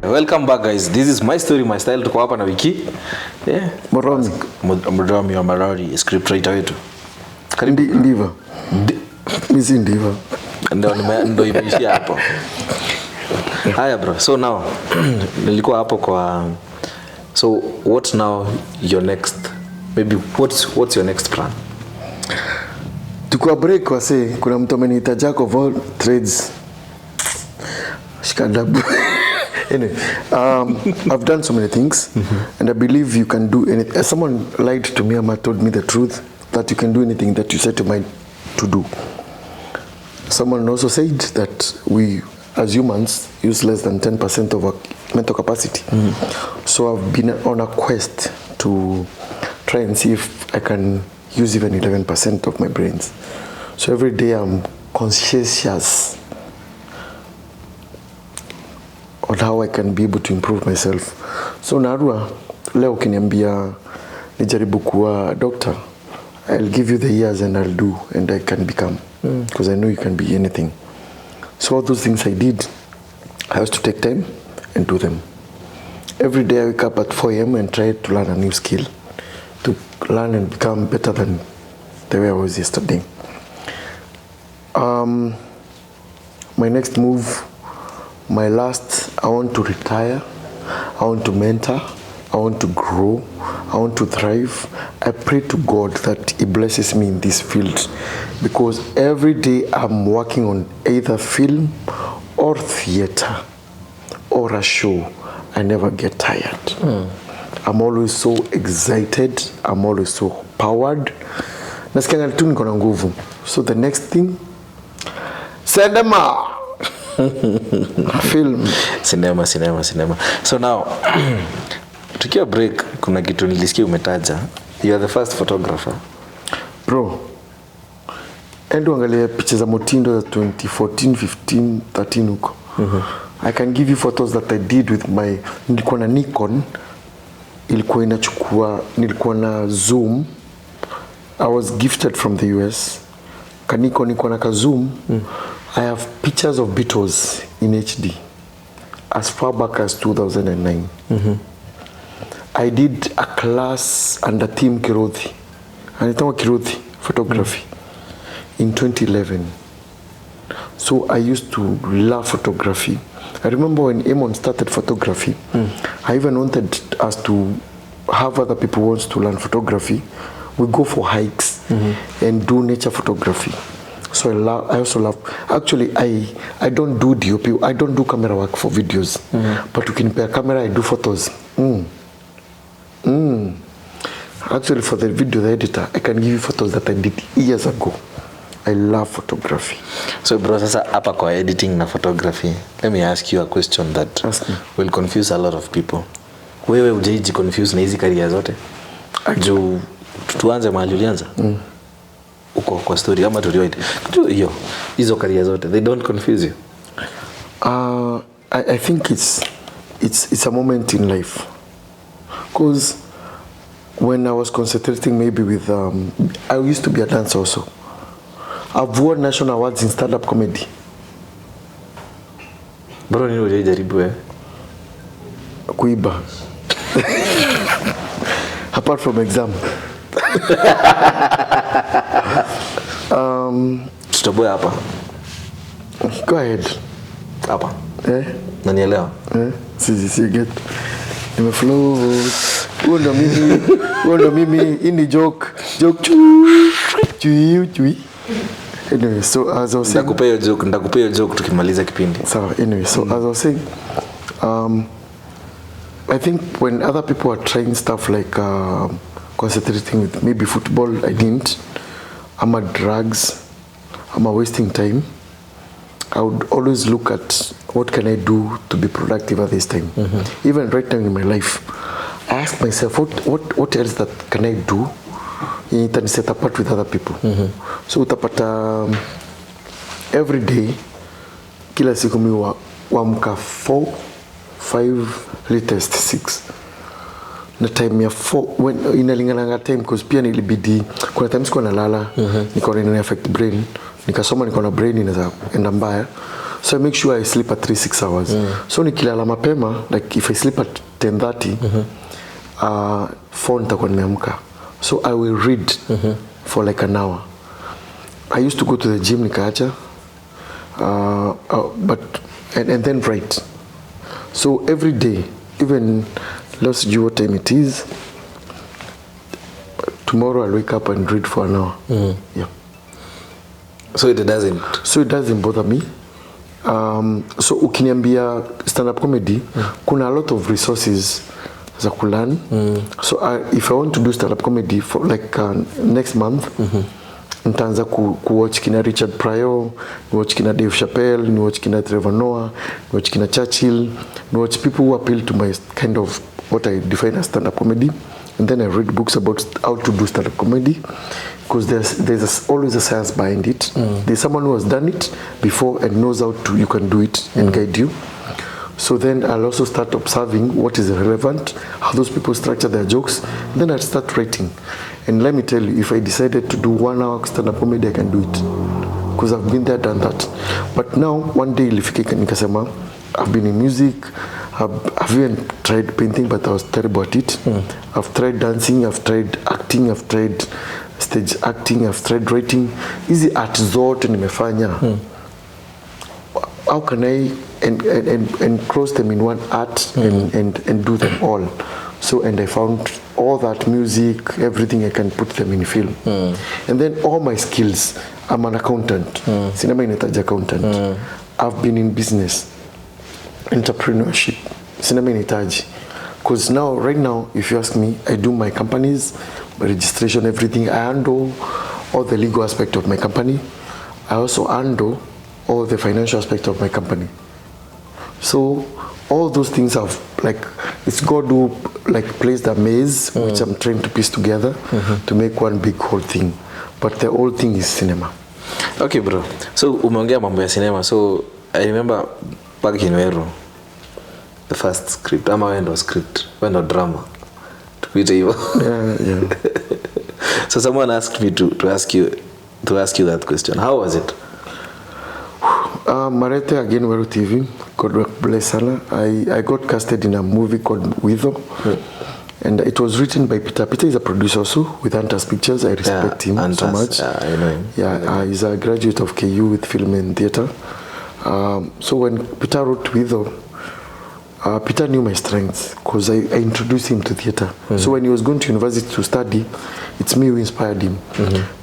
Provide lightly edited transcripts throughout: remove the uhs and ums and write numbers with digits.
Welcome back guys. This is my story, my style. Tuko hapa na Wiki. Yeah. Muthomi wa Lorry, script writer wetu. Karibu ndiva. Mimi ndiva. Ndio imeishia hapo. Haya bro. So now nilikuwa hapo kwa so what's now your next maybe what's your next plan? Tuko break wase kuna mtu ameniita jack of all trades. Shikadabu. Anyway, I've done so many things and I believe you can do anything. Someone lied to me and told me the truth that you can do anything that you set your mind to do. Someone also said that we as humans use less than 10% of our mental capacity. So I've been on a quest to try and see if I can use even 11% of my brains. So every day I'm conscientious on how I can be able to improve myself. So narua leo ukiniambia nijaribu kuwa doctor, I'll give you the years and I'll do and I can become because I know you can be anything. So all those things I did, I have to take time and do them. Every day I wake up at 4 a.m. and try to learn a new skill, to learn and become better than the way I was yesterday. My next move, my last, I want to retire, I want to mentor, I want to grow, I want to thrive. I pray to God that He blesses me in this field because every day I'm working on either film or theater or a show. I never get tired. I'm always so excited. I'm always so powered. Nasikia tu niko na nguvu. So the next thing, cinema. Film. Cinema. So now, tukiwa break, kuna kitu nilisikia umetaja. You are the first photographer. Bro, endo angalia picha za Motindo za 2014, 15, 13 huko. I can give you photos that I did with my, nilikuwa na Nikon, ilikuwa inachukua, nilikuwa na zoom. I was gifted from the US. Kaniko nilikuwa na ka zoom. I have pictures of Beatles in HD as far back as 2009. I did a class under Team Kirothi. Anitwa Kirothi photography in 2011. So I used to love photography. I remember when Amon started photography, I even wanted us to have other people who wants to learn photography. We go for hikes and do nature photography. So I also love, actually I don't do DOP, I don't do camera work for videos, but you can pay a camera, I do photos. Actually for the video, the editor, I can give you photos that I did years ago. I love photography. So bro, sasa hapa kwa editing na photography, let me ask you a question that will confuse a lot of people. Wewe hujaiji confuse na hizi career zote? Juu tuanze mahali ulianza? Uko kwa story ama tuliwahi. Hiyo hizo career zote, they don't confuse you? I think it's a moment in life. Because when I was concentrating maybe with I used to be a dancer also. I've won national awards in stand-up comedy. Bro, nini hujajaribu wewe? Kuiba. Apart from exam. Tutaboya hapa. Go ahead. Hapa. Nanielewa? Si get. Nimeflow. Undo mimi ini joke chui. Anyway, so as I was saying, ndakupea joke tukimaliza kipindi. So anyway, so as I was saying, I think when other people are trying stuff like concentrating with maybe football, I didn't. I'm a drugs. I'm a wasting time. I would always look at what can I do to be productive at this time. Even right now in my life, I ask myself, what else that can I do? It set apart with other people. So utapata every day, kila siku mi waamka 4, 5, latest 6. Na time ya 4 when inalingana time because pia nilibidi kuna times kwa nalala nikaona ina affect brain nikasoma nikaona brain inaweza enda mbaya So I make sure I sleep at 3-6 hours. So nikilala mapema, like if I sleep at 10:30, 4 nitakuwa nimeamka. So I will read for like an hour. I used to go to the gym nikaacha, but and then write. So every day, even let's see what time it is. Tomorrow I'll wake up and read for an hour. Yeah. So it doesn't bother me. So ukiniambia stand-up comedy, kuna a lot of resources za kulearn. So if I want to do stand-up comedy for like next month, nitaanza watch kina Richard Pryor, watch kina Dave Chappelle, watch kina Trevor Noah, watch kina Churchill, watch people who appeal to my kind of what I define as stand-up comedy. And then I read books about how to do stand-up comedy, because there's always a science behind it. There's someone who has done it before and knows how to you can do it and guide you. So then I'll also start observing what is relevant, how those people structure their jokes. Then I'll start writing. And let me tell you, if I decided to do 1 hour stand-up comedy, I can do it, because I've been there, done that. But now one day ilifika nikasema, I've been in music. I've even tried painting, but I was terrible at it. I've tried dancing, I've tried acting, I've tried stage acting, I've tried writing. Hizi art zote nimefanya. How can I and cross them in one art and do them all? So, and I found all that music, everything, I can put them in film. And then all my skills, I'm an accountant. Cinema inahitaji accountant. I've been in business. Entrepreneurship, cinema inahitaji. Because now, right now, if you ask me, I do my companies, my registration, everything. I handle all the legal aspect of my company. I also handle all the financial aspect of my company. So all those things have, like, it's God who like plays the maze, which I'm trying to piece together to make one big whole thing. But the whole thing is cinema. Okay, bro. So umeongea mambo ya cinema. So I remember back in Meru, the first script, ama wendo script, wendo drama, tukuite hivyo. Yeah. So someone asked me to ask you that question. How was it? Marete again, Meru TV, God bless Allah. I got casted in a movie called Wyclef, and it was written by Peter. Peter is a producer also with Hunters Pictures. I respect him so much. Yeah, I know him. Yeah, he's a graduate of KU with film and theater. So when Peter wrote Wyclef, Peter knew my strengths, because I introduced him to theater. So when he was going to university to study, it's me who inspired him.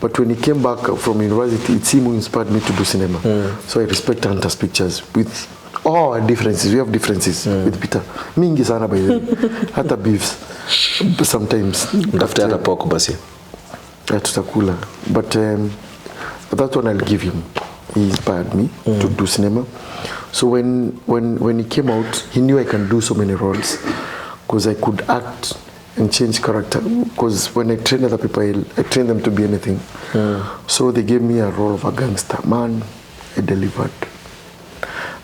But when he came back from university, it's him who inspired me to do cinema. So I respect Hunters Pictures with all our differences. We have differences with Peter. Mingi sana by the way. Hata beefs sometimes. Mtafute hata poko basi. Tutakula. But that one I'll give him. He inspired me to do cinema. So when he came out, he knew I can do so many roles, because I could act and change character. Because when I train other people, I train them to be anything. So they gave me a role of a gangster. Man, I delivered.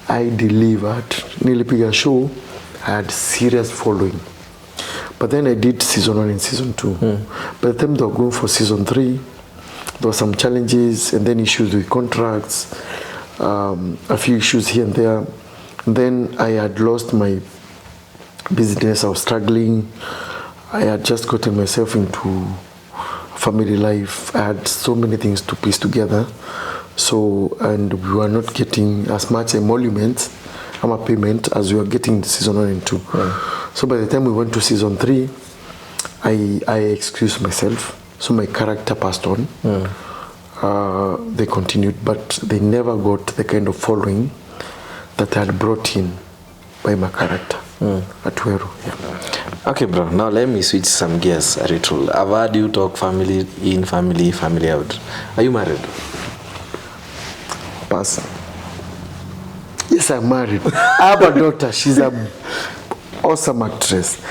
Nilipiga show, I had serious following. But then I did season 1 and season 2. By the time they were going for season 3, there were some challenges and then issues with contracts, a few issues here and there. And then I had lost my business. I was struggling. I had just gotten myself into family life. I had so many things to piece together. So, and we were not getting as much emolument, payment, as we were getting in season 1 and 2. So by the time we went to season 3, I excused myself. So my character passed on. They continued, but they never got the kind of following that I had brought in by my character at Meru. Yeah. Okay, bro. Now let me switch some gears a little. I've heard you talk family in, family out. Are you married? Pass. Yes, I'm married. I have a daughter. She's an awesome actress.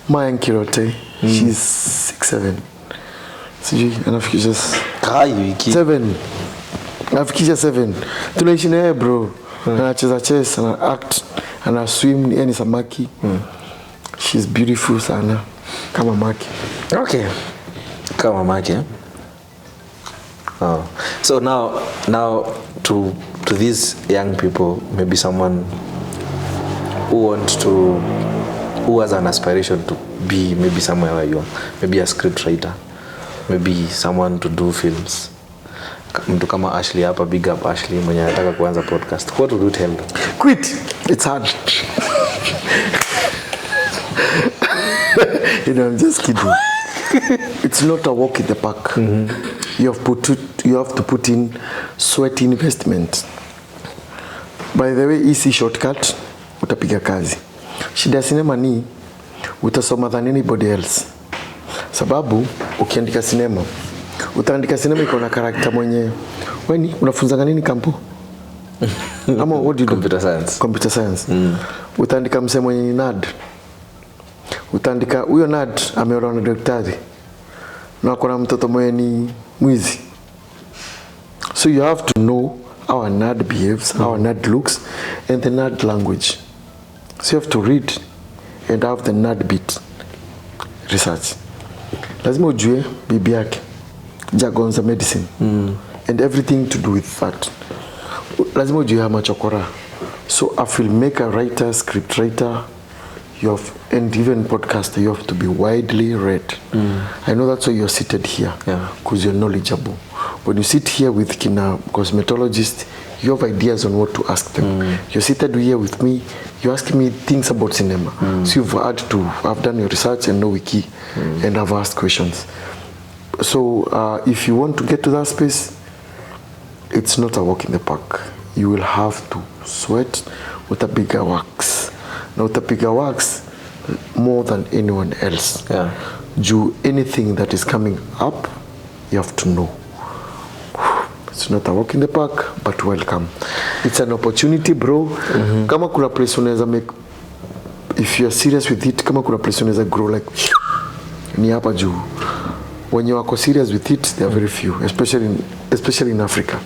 Maya Nkirote. She's 6'7". Sijui anafikisha 7. Anafikisha 7. Tunaishi naye bro. Anacheza chess, ana act, ana swim, yani samaki. She's beautiful sana. Kama maki. Okay. Kama maki. Oh. So now to to these young people, maybe someone who has an aspiration to be maybe somewhere where you are, maybe a script writer, maybe someone to do films, mtu kama Ashley hapa, big up Ashley mwenye anataka kuanza podcast, what would you tell them? Quit. It's hard. I'm just kidding. It's not a walk in the park. You have to put in sweat investment. By the way, easy shortcut, utapiga kazi. Shida ya sinema ni utasoma than anybody else. Sababu ukiandika sinema, utaandika sinema iko na karakter mwenye. Wewe unafunza nini kampo? Ama what do you do? Computer science. Utaandika msemo mwenye ni nerd. Utaandika huyo nerd ameolewa na daktari. Na kuna mtoto mwenye ni mwizi. So you have to know how a nerd behaves, how a nerd looks, and the nerd language. So you have to read and have the nerd bit research. Lazima ujue bibi yake, jargons of medicine, and everything to do with that. Lazima ujue hama chokora. So a filmmaker, writer, script writer, and even podcaster, you have to be widely read. I know that's why you're seated here, because you're knowledgeable. When you sit here with kina cosmetologist, you have ideas on what to ask them. You're seated here with me, you're asking me things about cinema. So you've had to have done your research and know wiki and have asked questions. So if you want to get to that space, it's not a walk in the park. You will have to sweat with a bigger works. Now with a bigger works more than anyone else. Do anything that is coming up, you have to know. It's not a walk in the park, but welcome. It's an opportunity, bro. Kama kuna place unaweza make, if you are serious with it, kama kuna place unaweza grow like, ni hapa juu. When you are serious with it, there are very few, especially in Africa.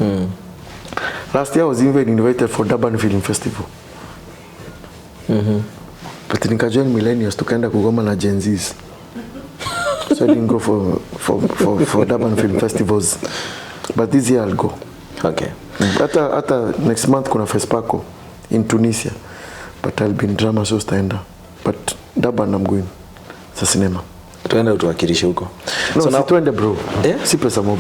Last year I was even invited for Durban Film Festival. But nikajoin millennials tukaenda kugoma na Gen Zs. So I didn't go for Durban Film Festivals. But this year I'll go. Okay. Hata next month kuna Fespaco in Tunisia. But I'll be in drama shows taenda. But Durban I'm going. Sa cinema. Tuende utuwakilishe huko. No, so now tuende bro. Yeah? Si pesa mob.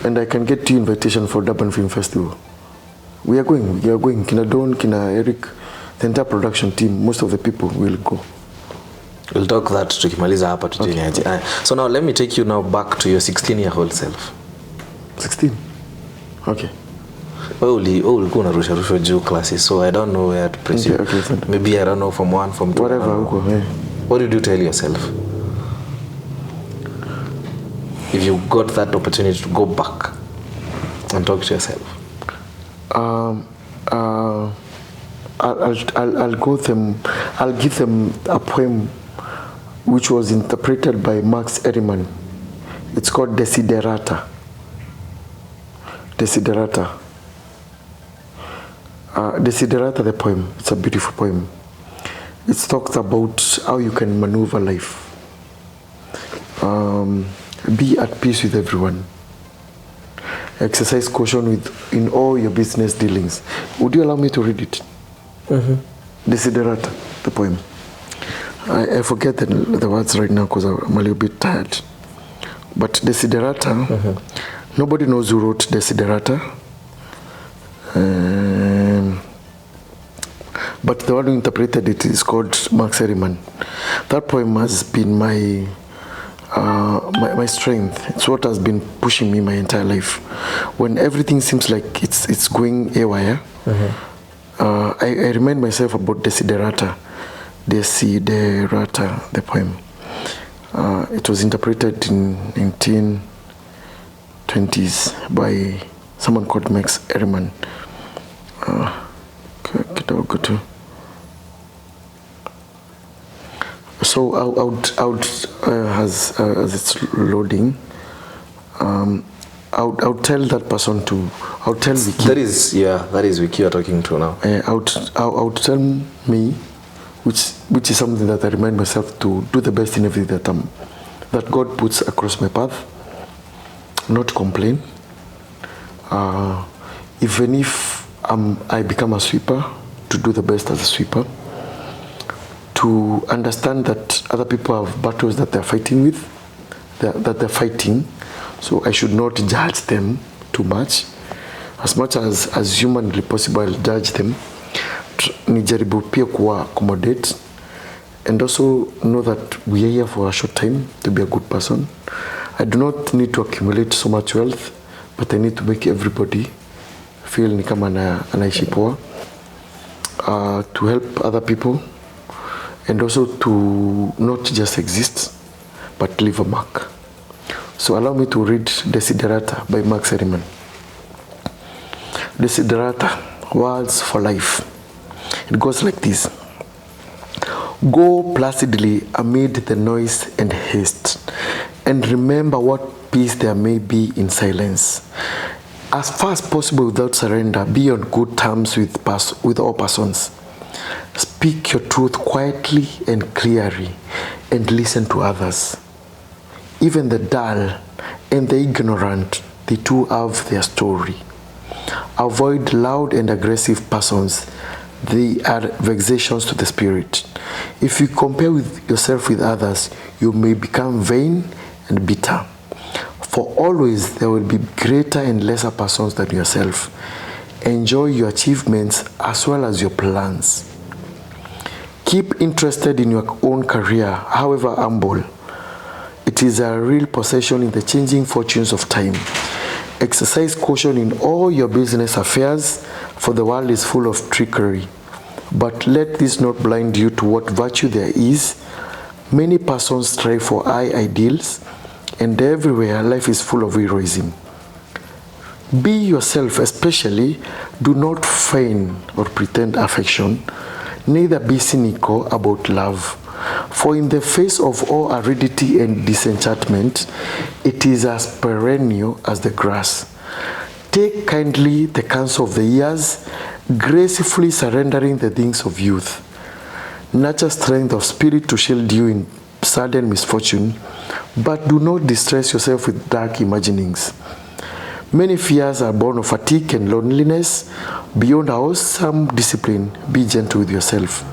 And I can get you invitation for Durban Film Festival. We are going. Kina Don, Kina Eric, the entire production team, most of the people will go. We'll talk that tukimaliza hapa tujini aje. So now let me take you now back to your 16-year-old self. 16? Okay. Wewe ulikuwa unarusha juu classes, so I don't know where to press you. Okay. Maybe I don't know from 1, from 2. Whatever huko, yeah. What did you tell yourself? If you got that opportunity to go back and talk to yourself. I'll give them a poem which was interpreted by Max Ehrmann. It's called Desiderata. Desiderata, the poem. It's a beautiful poem. It talks about how you can maneuver life. Be at peace with everyone. Exercise caution in all your business dealings. Would you allow me to read it? Desiderata, the poem. I forget the words right now because I'm a little bit tired. But Desiderata, nobody knows who wrote Desiderata. But the one who interpreted it is called Max Ehrmann. That poem has been my strength. It's what has been pushing me my entire life. When everything seems like it's going haywire, I remind myself about Desiderata, the poem. It was interpreted in 1920s by someone called Max Ehrmann. So as it's loading, I would tell that person to. I would tell Vicky. That is Vicky you're talking to now. I would tell me, which is something that I remind myself to do the best in everything that God puts across my path. Not complain. even if I become a sweeper, to do the best as a sweeper, to understand that other people have battles that they're fighting with, that they're fighting, so I should not judge them too much. As much as humanly possible, I'll judge them. Nijaribu pia kuwa accommodate, and also know that we are here for a short time to be a good person. I do not need to accumulate so much wealth, but I need to make everybody feel ni kama anaishi poa, to help other people, and also to not just exist but leave a mark. So allow me to read Desiderata by Mark Seriman. Desiderata, words for life. It goes like this: go placidly amid the noise and haste, and remember what peace there may be in silence. As far as possible without surrender, be on good terms with all persons. Speak your truth quietly and clearly, and listen to others. Even the dull and the ignorant, they too have their story. Avoid loud and aggressive persons. They are vexations to the spirit. If you compare yourself with others, you may become vain and bitter. For always there will be greater and lesser persons than yourself. Enjoy your achievements as well as your plans. Keep interested in your own career, however humble. It is a real possession in the changing fortunes of time. Exercise caution in all your business affairs, for the world is full of trickery. But let this not blind you to what virtue there is. Many persons strive for high ideals, and everywhere life is full of heroism. Be yourself, especially do not feign or pretend affection, neither be cynical about love. For in the face of all aridity and disenchantment, it is as perennial as the grass. Take kindly the counsel of the years, gracefully surrendering the things of youth. Nurture strength of spirit to shield you in sudden misfortune, but do not distress yourself with dark imaginings. Many fears are born of fatigue and loneliness. Beyond a wholesome discipline, be gentle with yourself.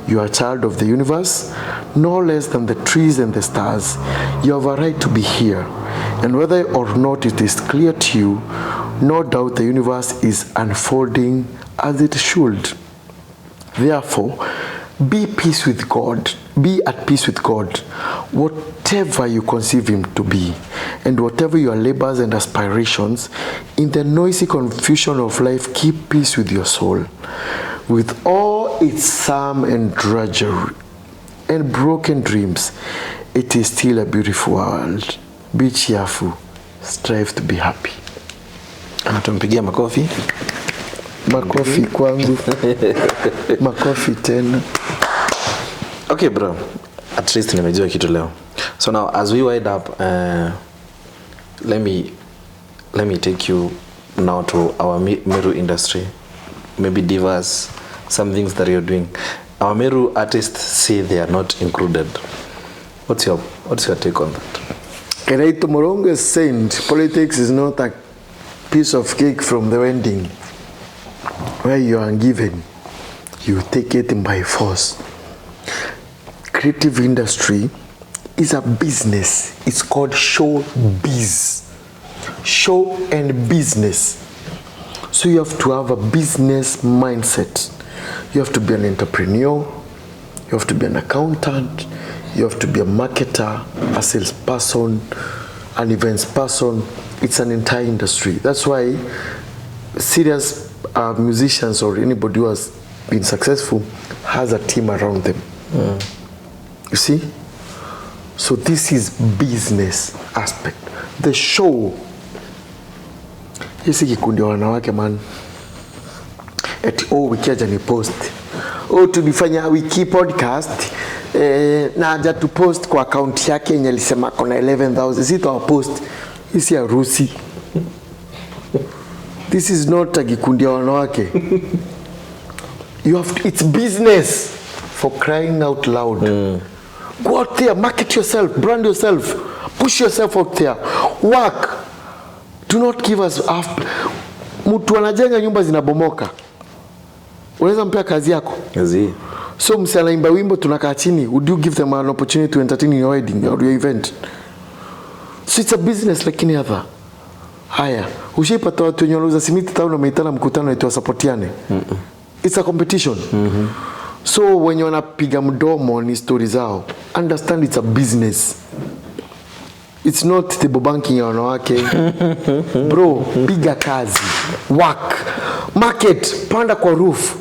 You are a child of the universe, no less than the trees and the stars. You have a right to be here, and whether or not it is clear to you, no doubt the universe is unfolding as it should. Therefore, be at peace with God, whatever you conceive him to be, and whatever your labors and aspirations. In the noisy confusion of life, keep peace with your soul. With all its psalm and drudgery and broken dreams, it is still a beautiful world. Be cheerful, strive to be happy. Tumpigia makofi. Makofi kwangu. Makofi tena. Okay bro, at least nimejua kitu leo. So now as we wind up, let me take you now to our Meru industry. Maybe divas, some things that you're doing. Our Meru artists say they are not included. What's your take on that? Keraito Morongo is saying politics is not a piece of cake from the wedding where you are given, you take it by force. Creative industry is a business. It's called showbiz. Show and business. So you have to have a business mindset. You have to be an entrepreneur. You have to be an accountant. You have to be a marketer, a salesperson, an events person. It's an entire industry. That's why serious musicians or anybody who has been successful has a team around them. You see? So this is business aspect. The show. Hisi kikundi wanawake man. Eti wiki aja ni post. Tulifanya wiki podcast. Na aja tu post kwa account yake yenye alisema kona 11,000. Sito wa post. Hisi ya rusi. This is not a kikundi wanawake. It's business, for crying out loud. Go out there, market yourself, brand yourself, push yourself out there, work. Do not give us half. Mtu anajenga nyumba zinabomoka. Unaweza mpea kazi yako? Kazi. So msi anaimba wimbo tunakaa chini. Would you give them an opportunity to entertain your wedding or your event? So it's a business like any other. Haya, ushaipata watu wenye wanauza simiti tao na meitana mkutano eti wasapotiane. It's a competition. So wenye wanapiga mdomo ni story zao. Understand it's a business. It's not the banking ya wanawake. Bro, piga kazi. Work. Market, panda kwa roof.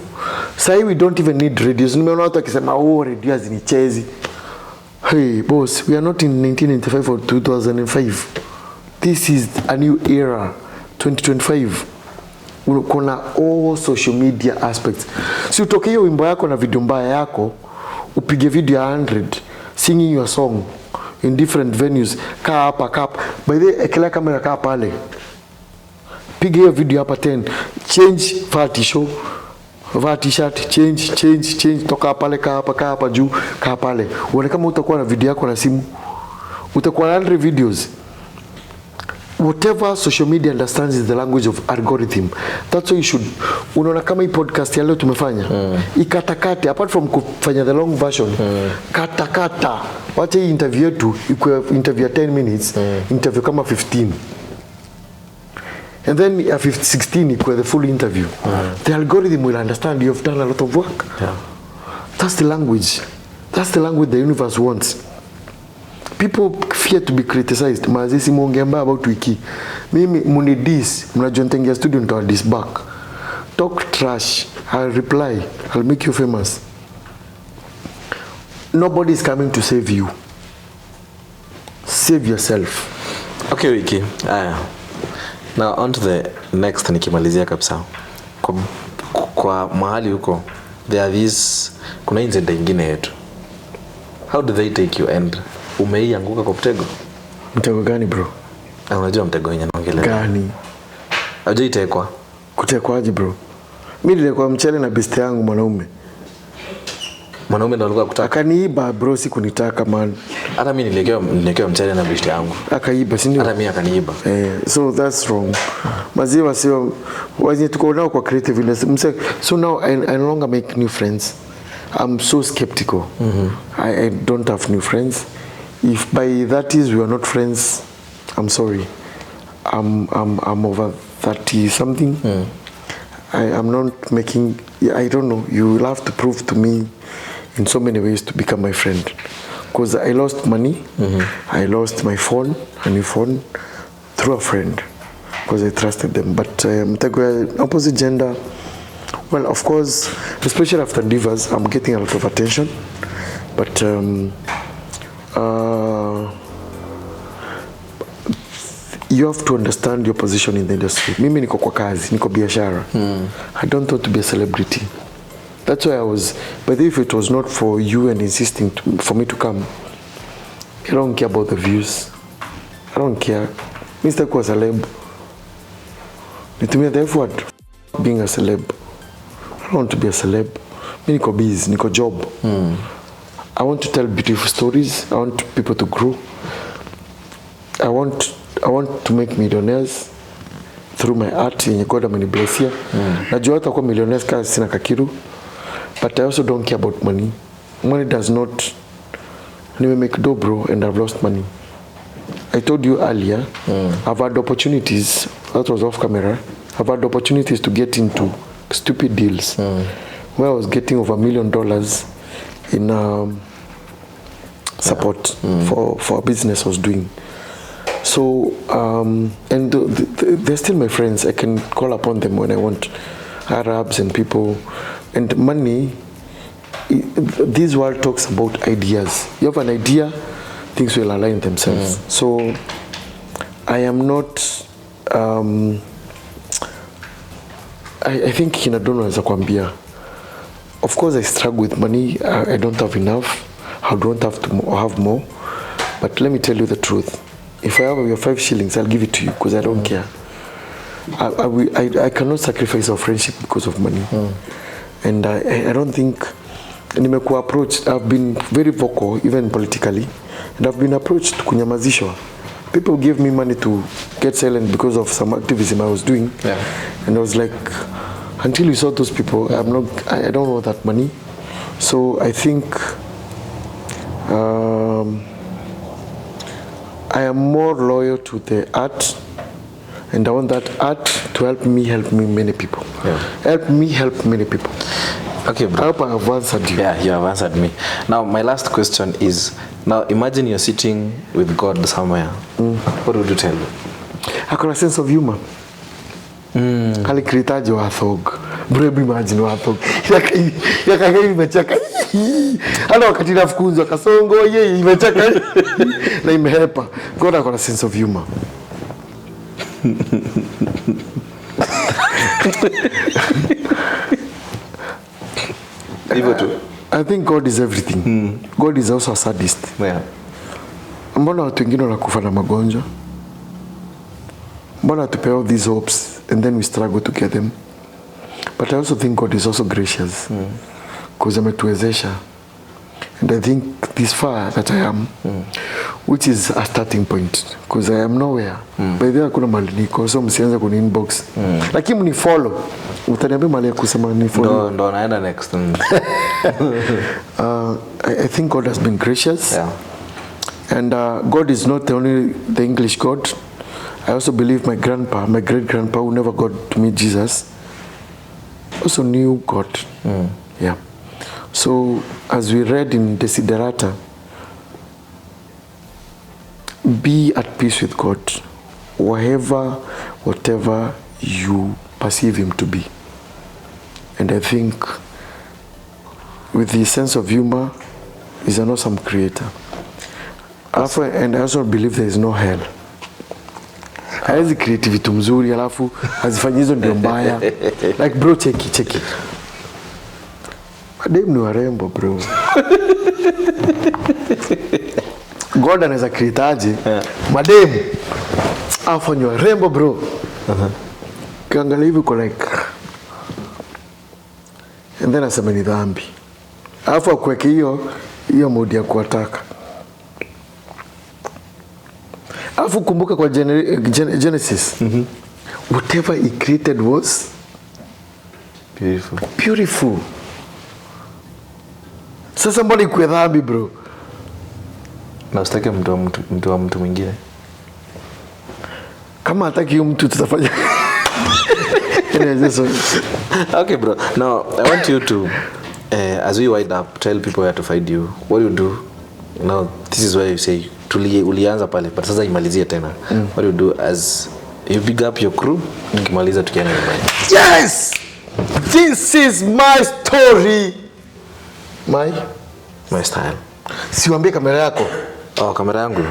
Say we don't even need radios. Nimeona watu wakisema radio hazinichezi. Hey boss, we are not in 1995 or 2005. This is a new era, 2025. Kuna all social media aspects. Si utoke hiyo wimbo yako na video mbaya yako, upige video ya 100 singing your song in different venues. Kaa hapa. By the way, ekela kamera kaa pale. Piga hiyo video hapa 10. Change party show. Vaa t-shirt, change, toka pale, kaa hapa juu, kaa pale. Uone kama utakuwa na video yako na simu. Utakuwa na 100 videos. Whatever social media understands is the language of algorithm. That's why you should. Unaona kama hii podcast ya leo tumefanya. Ikatakate, apart from kufanya the long version. Katakata. Wacha hii interview yetu, interview 10 minutes, interview kama 15. And then at 16 equal the full interview. The algorithm will understand you've done a lot of work. That's the language. That's the language the universe wants. People fear to be criticized. Mazisi mungemba about wiki. Mimi munidis, mnajua nitengia studio nitawa dis back. Talk trash, I'll reply, I'll make you famous. Nobody is coming to save you. Save yourself. Okay, Wiki. Now on to the next, nikimalizia kabisa. Kwa mahali huko, there are these, kuna incident ingine yetu. How do they take you and umeianguka kwa mtego? Mtego gani bro? Unajua mtego yenye naongelea. Gani? Hujaitekwa? Kutekwaje bro? Mimi nilikuwa mchele na besti yangu mwanaume. Mwanaume ndo alikuwa kutaka. Akaniiba bro, si kunitaka man. Hata mimi nililekewa mchele na besti yangu. Akaiba, si ndio? Hata mimi akaniiba. So that's wrong. Maziwa sio wazi tuko nao kwa creative industry. So now I no longer make new friends. I'm so skeptical. I don't have new friends. If by that is we are not friends, I'm sorry. I'm over 30 something. I'm not making, I don't know, you will have to prove to me in so many ways to become my friend. Because I lost money, I lost my phone, a new phone, through a friend, because I trusted them. But opposite gender, well, of course, especially after Divas, I'm getting a lot of attention. But you have to understand your position in the industry. Mimi niko kwa kazi, niko biashara. I don't want to be a celebrity. That's why I was, but if it was not for you and insisting for me to come, I don't care about the views. I don't care. Mr. Kwa celeb. Nitumia the effort being a celeb. I don't want to be a celeb. Mimi niko busy, niko job. I want to tell beautiful stories. I want people to grow. I want to make millionaires through my art yenye God ameniblessia. Najua hata kwa millionaires kasi sina kakiru. But I also don't care about money. Money does not. Nime make dough bro and I've lost money. I told you earlier, I've had opportunities, that was off camera, I've had opportunities to get into stupid deals where I was getting over $1 million in support for a business I was doing. So, and they're still my friends. I can call upon them when I want. Arabs and people. And money, this world talks about ideas. You have an idea, things will align themselves. So, I am not, I think Kinadono as a kwambia. Of course, I struggle with money. I don't have enough. I don't have to have more. But let me tell you the truth. If I have your 5 shillings, I'll give it to you because I don't care. I cannot sacrifice our friendship because of money. And I don't think nimekuwa approached. I've been very vocal, even politically, and I've been approached kunyamazishwa. people gave me money to get silent because of some activism I was doing. Yeah. And I was like, until you saw those people, I don't want that money. So I think I am more loyal to the art, and I want that art to help me many people. Yeah. Help me help many people. Okay, bro. I hope I have answered you. Yeah, you have answered me. Now, my last question is, now imagine you're sitting with God somewhere. What would you tell him? I got a sense of humor. Alikiritaji wa thog. Bro, imagine wa thog. Yaka imecheka. Hata wakati nafukunzwa kasongo yeye imecheka. Na imehepa. God got a sense of humor. I think God is everything. God is also a sadist. Yeah. Mbona watu wengine wanakufa na magonjwa? Mbona tupe all these hopes and then we struggle to get them? But I also think God is also gracious. Because ametuwezesha. And I think this far that I am, which is a starting point. Because I am nowhere. By the way, hakuna mahali niko, so msianze kuni inbox. Lakini mni follow. Utaniambia mahali ya kusema ni follow. Ndo naenda next. I think God has been gracious. Yeah. And God is not only the English God. I also believe my grandpa, my great-grandpa, who never got to meet Jesus, also knew God. Yeah. So, as we read in Desiderata, be at peace with God, whatever you perceive him to be. And I think with the sense of humor, he's an awesome creator. And I also believe there is no hell. Haezi creativity mzuri alafu hazifanyi hizo ndio mbaya. Like bro, cheki. Madem ni warembo bro. God anaweza create aje? Madem afanye warembo bro. Kiangalia hivi kwa like. And then asema ni dhambi. Alafu akweke hiyo modi ya kuwataka. Alafu kumbuka kwa Genesis. Whatever he created was beautiful. Sasa mbona ikuwe dhambi bro? Na usitake mtu wa mtu mwingine. Kama hataki huyo mtu tutafanya. Okay bro. Now I want you to as we wind up, tell people where to find you. What do you do? Now this is where you say ulianza pale, but sasa imalizie tena. What do you do as you big up your crew? Ukimaliza tukiana nyumbani. Yes! This is my story. My style. Siwaambie kamera yako. Oh, kamera yangu.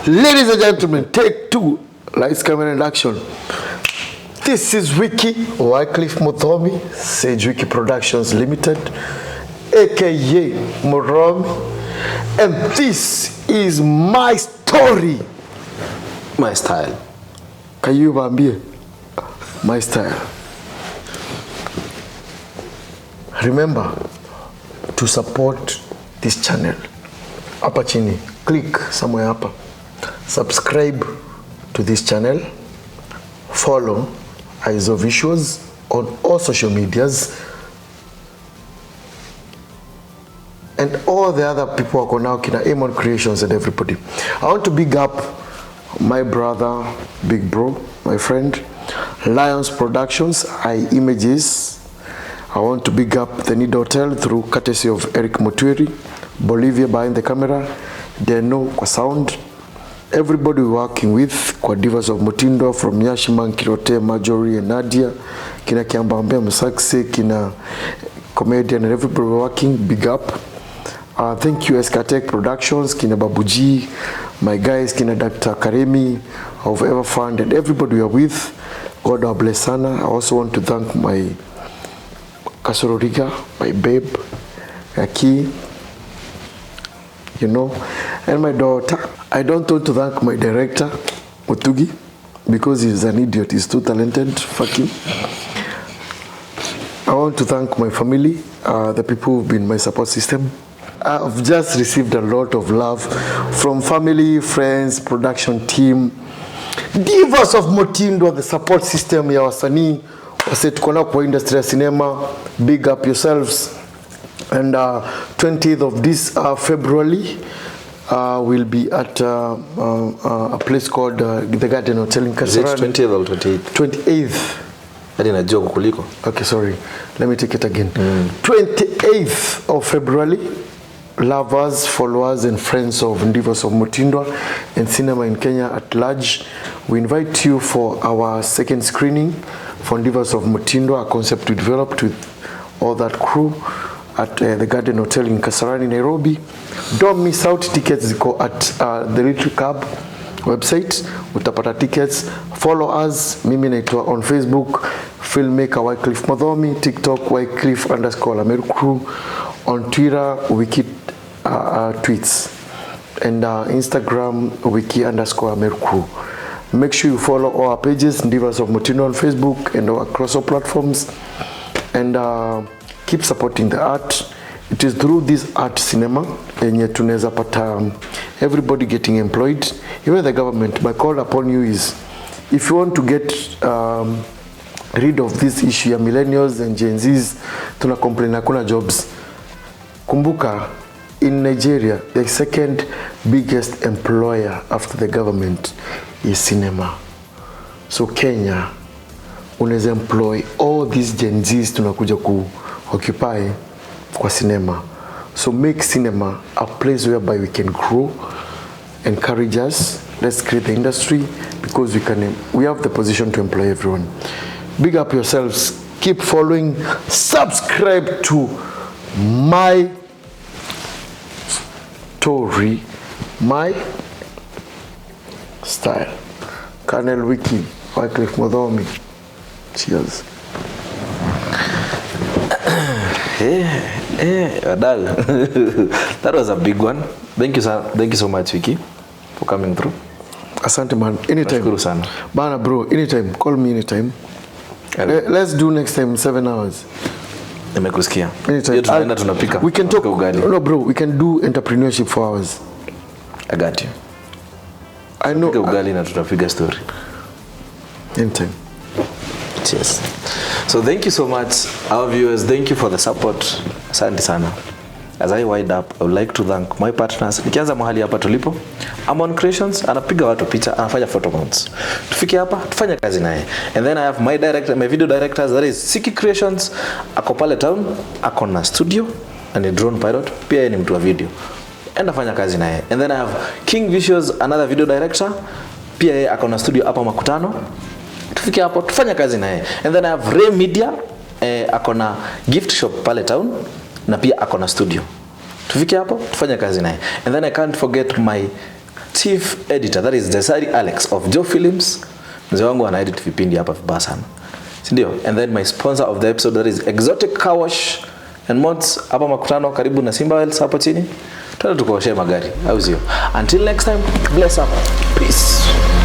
Ladies and gentlemen, take 2. Lights, camera, and action. This is Wyclef Muthomi, Sage Wiki Productions Limited, aka Muthomi, and this is my story. My style. Can you waambie? My style. Remember to support this channel. Hapa chini, click somewhere hapa. Subscribe to this channel. Follow Eyes of Visuals on all social medias. And all the other people who are now kina Amon Creations and everybody. I want to big up my brother, big bro, my friend, Lions Productions, iMages. I want to big up the Need Hotel through courtesy of Eric Motwiri, Bolivia behind the camera, Deno kwa sound. Everybody working with kwa Divas of Mutindo from Yashiman, Kirote, Marjorie and Nadia, kina Kiambambe, Musakse, kina comedian and everybody working, big up. Thank you Eskatek Productions, kina Babuji, my guys, kina Dr. Karemi of Everfund and everybody we are with. God bless sana. I also want to thank my Kasororiga, my babe, Aki, and my daughter. I don't want to thank my director, Mutugi, because he's an idiot. He's too talented. Fuck him. I want to thank my family, the people who've been my support system. I've just received a lot of love from family, friends, production team, Divas of Mutindo, the support system ya wasanii wase tuko nao kwa industry ya cinema. Big up yourselves. And 20th of this February we'll be at a place called the Garden Hotel in Kasarani. Is it 20th or 28th? 28th. Hadi najua kukuliko. Okay, sorry. Let me take it again. 28th of February. Lovers, followers and friends of Divas of Mutindwa and cinema in Kenya at large, we invite you for our second screening for Divas of Mutindwa, a concept we developed with all that crew at the Garden Hotel in Kasarani, Nairobi. Don't miss out. Tickets go at the Little Cab website. Utapata tickets. Follow us. Mimi naitwa on Facebook Filmmaker Wyclef Muthomi, TikTok Wyclef_Meru, on Twitter Wiki tweets, and Instagram Wiki_Meru. Make sure you follow all our pages, Divas of Mutindwa on Facebook and across all platforms, and keep supporting the art. It is through this art cinema yenye tunaweza pata everybody getting employed, even the government. My call upon you is, if you want to get rid of this issue ya millennials and Gen Zs tuna complain hakuna jobs. Kumbuka, in Nigeria, the second biggest employer after the government is cinema. So Kenya, unaweza employ all these Gen Zs tunakuja ku occupy kwa cinema. So make cinema a place whereby we can grow, encourage us. Let's create the industry, because we have the position to employ everyone. Big up yourselves. Keep following. Subscribe to my story, my style. Colonel Wiki, Wyclef Muthomi. Cheers. That was a big one. Thank you so much, Wiki, for coming through. Asante man, anytime. Nashukuru sana. Bana bro, anytime. Call me anytime. Let's do next time 7 hours. Nimekusikia. Anytime. Tunaenda tunapika. We can talk ugali. No bro, we can do entrepreneurship for hours. I got you. I know. Ugali na tutapiga story. Anytime. Cheers. So thank you so much, our viewers. Thank you for the support. Asante sana. As I wind up, I would like to thank my partners. Nikianza mahali hapa tulipo, Amon Creations anapiga watu picha, anafanya photo mounts. Tufike hapa, tufanye kazi naye. And then I have my director, my video directors, that is Siki Creations. Ako pale town, ako na studio and a drone pilot. Pia yeye ni mtu wa video. Enda fanya kazi naye. And then I have King Visuals, another video director. Pia yeye ako na studio hapa Makutano. Tufike hapo, tufanye kazi naye. And then I have Ray Media, ako na gift shop pale town. Na pia ako na studio. Tufike hapo, tufanye kazi naye. And then I can't forget my chief editor, that is Desari Alex of Joe Films. Mzee wangu ana edit vipindi hapa vibaya sana. Sindio? And then my sponsor of the episode, that is Exotic Car Wash and Mods hapa Makutano karibu na Simba Wells hapo chini. Tuende tukaoshe magari, au sio? Until next time, bless up. Peace.